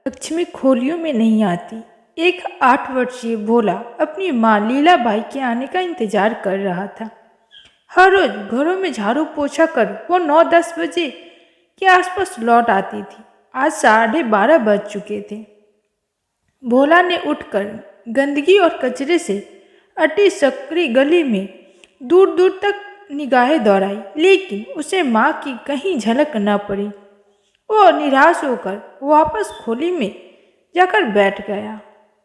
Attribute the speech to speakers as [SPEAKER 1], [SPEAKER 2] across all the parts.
[SPEAKER 1] लक्ष्मी खोलियों में नहीं आती। एक 8 वर्षीय भोला अपनी माँ लीलाबाई के आने का इंतजार कर रहा था। हर रोज घरों में झाड़ू पोछा कर वो 9-10 बजे के आसपास लौट आती थी। आज 12:30 बज चुके थे। भोला ने उठकर गंदगी और कचरे से अटी सकरी गली में दूर दूर तक निगाहें दौड़ाई, लेकिन उसे माँ की कहीं झलक न पड़ी। वो निराश होकर वापस खोली में जाकर बैठ गया।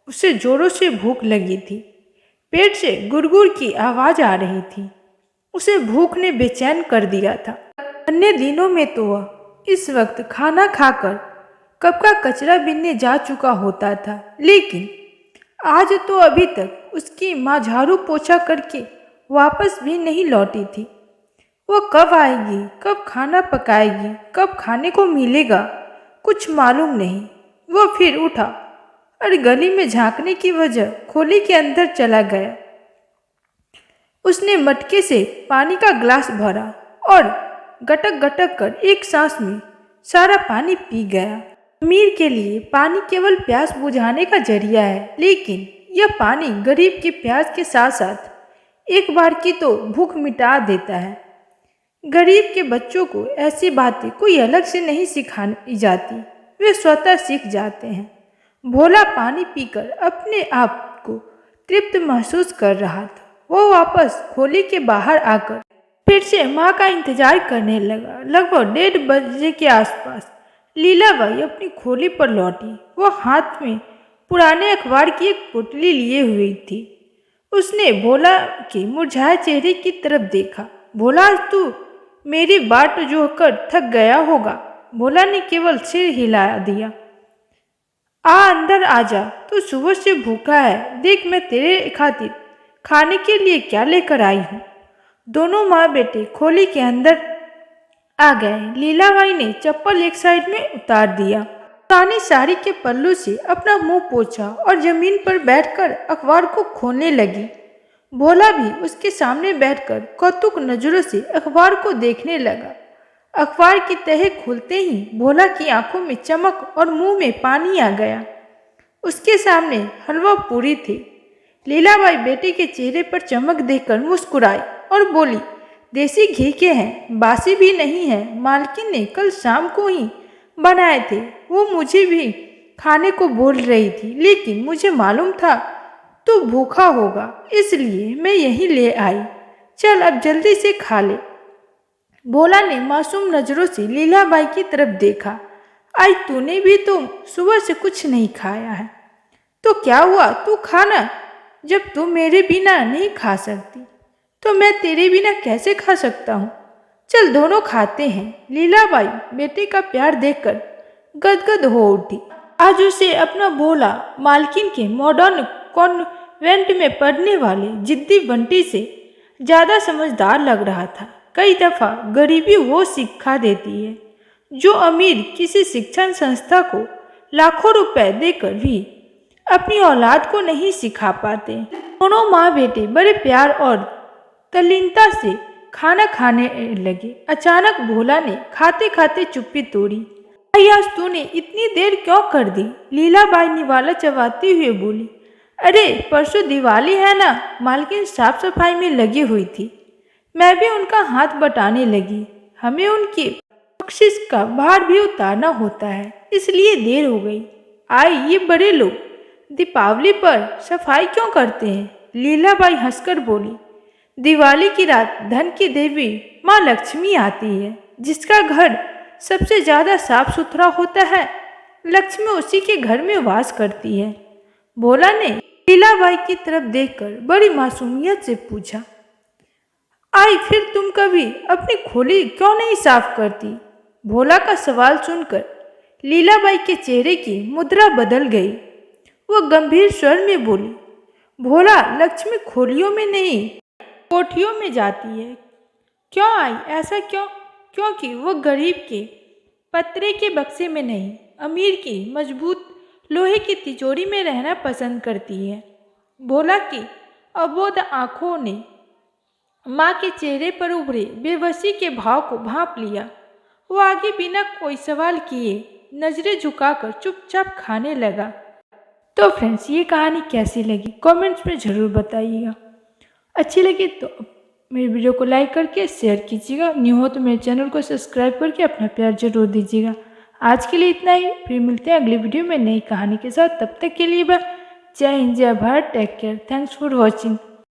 [SPEAKER 1] उसे जोरों से भूख लगी थी। पेट से गुड़गुड़ की आवाज आ रही थी। उसे भूख ने बेचैन कर दिया था। अन्य दिनों में तो वह इस वक्त खाना खाकर कब का कचरा बीनने जा चुका होता था, लेकिन आज तो अभी तक उसकी माँ झाड़ू पोछा करके वापस भी नहीं लौटी थी। वो कब आएगी, कब खाना पकाएगी, कब खाने को मिलेगा, कुछ मालूम नहीं। वो फिर उठा और गली में झांकने की वजह खोली के अंदर चला गया। उसने मटके से पानी का ग्लास भरा और गटक गटक कर एक सांस में सारा पानी पी गया। अमीर के लिए पानी केवल प्यास बुझाने का जरिया है, लेकिन यह पानी गरीब की प्यास के साथ साथ एक बार की तो भूख मिटा देता है। गरीब के बच्चों को ऐसी बातें कोई अलग से नहीं सिखाई जाती, वे स्वतः सीख जाते हैं। भोला पानी पीकर अपने आप को तृप्त महसूस कर रहा था। वो वापस खोली के बाहर आकर फिर से माँ का इंतजार करने लगा। लगभग 1:30 बजे के आसपास लीलाबाई अपनी खोली पर लौटी। वो हाथ में पुराने अखबार की एक पुतली लिए हुई थी। उसने भोला के मुरझाए चेहरे की तरफ देखा। भोला, तू मेरी बाट जोहकर थक गया होगा। भोला ने केवल सिर हिला दिया। अंदर आ जा, तू सुबह से भूखा है। देख, मैं तेरे खातिर खाने के लिए क्या लेकर आई हूँ। दोनों माँ बेटे खोली के अंदर आ गए। लीलाबाई ने चप्पल एक साइड में उतार दिया, पुरानी साड़ी के पल्लू से अपना मुंह पोंछा और जमीन पर बैठकर अखबार को खोलने लगी। भोला भी उसके सामने बैठकर कौतुक नजरों से अखबार को देखने लगा। अखबार की तह खुलते ही भोला की आंखों में चमक और मुंह में पानी आ गया। उसके सामने हलवा पूरी थी। लीलाबाई बेटे के चेहरे पर चमक देखकर मुस्कुराई और बोली, देसी घी के हैं, बासी भी नहीं है। मालकिन ने कल शाम को ही बनाए थे। वो मुझे भी खाने को बोल रही थी, लेकिन मुझे मालूम था तू भूखा होगा, इसलिए मैं यहीं ले आई। चल अब जल्दी से खा ले। भोला ने मासूम नजरों से लीलाबाई की तरफ देखा। आज तूने भी तो सुबह से कुछ नहीं खाया है, तो क्या हुआ, तू खाना। जब तू मेरे बिना नहीं खा सकती, तो मैं तेरे बिना कैसे खा सकता हूँ। चल दोनों खाते हैं। लीलाबाई बेटे का प्यार देखकर गदगद हो उठी। आज उसे अपना भोला मालकिन के मॉडर्न कॉन्वेंट में पढ़ने वाले जिद्दी बंटी से ज़्यादा समझदार लग रहा था। कई दफ़ा गरीबी वो सिखा देती है जो अमीर किसी शिक्षण संस्था को लाखों रुपए देकर भी अपनी औलाद को नहीं सिखा पाते। दोनों माँ बेटे बड़े प्यार और तल्लीनता से खाना खाने लगे। अचानक भोला ने खाते खाते चुप्पी तोड़ी। भाई, आज तूने इतनी देर क्यों कर दी। लीलाबाई निवाला चबाती हुए बोली। अरे परसों दिवाली है ना, मालकिन साफ सफाई में लगी हुई थी। मैं भी उनका हाथ बटाने लगी। हमें उनकी बख्शिश का भार भी उतारना होता है, इसलिए देर हो गई। आए ये बड़े लोग दीपावली पर सफाई क्यों करते हैं। लीलाबाई हंसकर बोली, दिवाली की रात धन की देवी माँ लक्ष्मी आती है। जिसका घर सबसे ज्यादा साफ सुथरा होता है, लक्ष्मी उसी के घर में वास करती है। भोला ने लीलाबाई की तरफ देखकर बड़ी मासूमियत से पूछा, आई फिर तुम कभी अपनी खोली क्यों नहीं साफ करती। भोला का सवाल सुनकर लीलाबाई के चेहरे की मुद्रा बदल गई। वो गंभीर स्वर में बोली, भोला, लक्ष्मी खोलियों में नहीं कोठियों में जाती है। क्यों आई, ऐसा क्यों। क्योंकि वो गरीब के पत्रे के बक्से में नहीं, अमीर की मजबूत लोहे की तिजोरी में रहना पसंद करती है। भोला की अबोध आंखों ने माँ के चेहरे पर उभरे बेबसी के भाव को भांप लिया। वो आगे बिना कोई सवाल किए नजरें झुकाकर चुपचाप खाने लगा। तो फ्रेंड्स, ये कहानी कैसी लगी कमेंट्स में ज़रूर बताइएगा। अच्छी लगी तो मेरे वीडियो को लाइक करके शेयर कीजिएगा। न्यू हो तो मेरे चैनल को सब्सक्राइब करके अपना प्यार जरूर दीजिएगा। आज के लिए इतना ही, फिर मिलते हैं अगली वीडियो में नई कहानी के साथ। तब तक के लिए बाय। जय हिंद, जय Bharat, take care, thanks for watching.